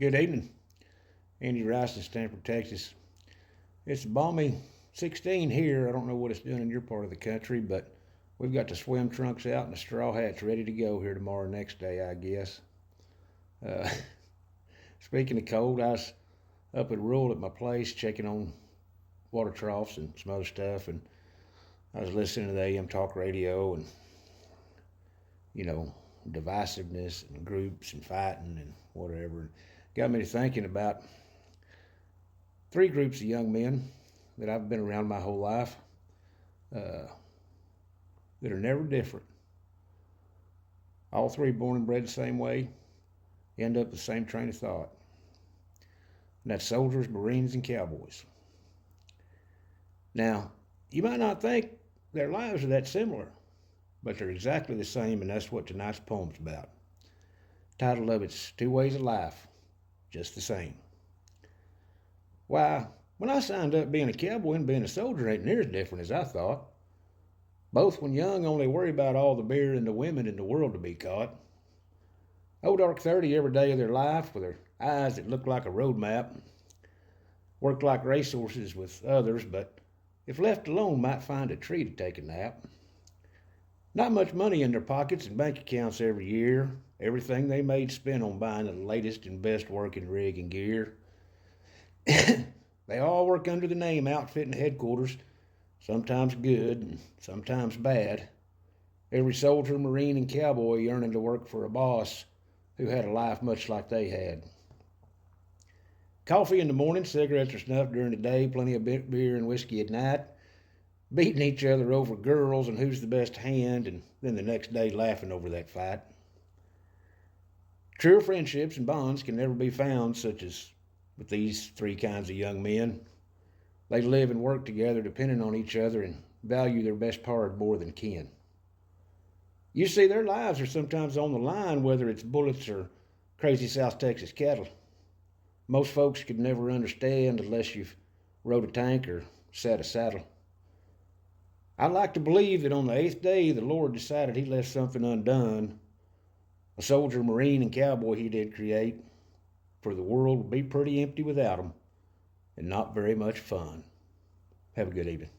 Good evening. Andy Rice in Stanford, Texas. It's a balmy 16 here. I don't know what it's doing in your part of the country, but we've got the swim trunks out and the straw hats ready to go here tomorrow, next day, I guess. Uh, Speaking of cold, I was up at rural at my place checking on water troughs and some other stuff, and I was listening to the AM talk radio and, you know, divisiveness and groups and fighting and whatever. Got me to thinking about three groups of young men that I've been around my whole life uh, that are never different. All three born and bred the same way, end up the same train of thought. And that's soldiers, Marines, and cowboys. Now, you might not think their lives are that similar, but they're exactly the same, and that's what tonight's poem's about. Title of it's Two Ways of Life, Just the Same. Why, when I signed up being a cowboy and being a soldier ain't near as different as I thought. Both when young only worry about all the beer and the women in the world to be caught. Old dark 30 every day of their life with their eyes that look like a road map. Work like racehorses with others, but if left alone might find a tree to take a nap. Not much money in their pockets and bank accounts every year. Everything they made spent on buying the latest and best working rig and gear. They all work under the name Outfit and Headquarters, sometimes good and sometimes bad. Every soldier, Marine, and cowboy yearning to work for a boss who had a life much like they had. Coffee in the morning, cigarettes or snuff during the day, plenty of beer and whiskey at night, beating each other over girls and who's the best hand, and then the next day laughing over that fight. True friendships and bonds can never be found, such as with these three kinds of young men. They live and work together depending on each other and value their best part more than kin. You see, their lives are sometimes on the line, whether it's bullets or crazy South Texas cattle. Most folks could never understand unless you've rode a tank or sat a saddle. I'd like to believe that on the 8th day, the Lord decided he left something undone. A soldier, Marine, and cowboy he did create, for the world would be pretty empty without them and not very much fun. Have a good evening.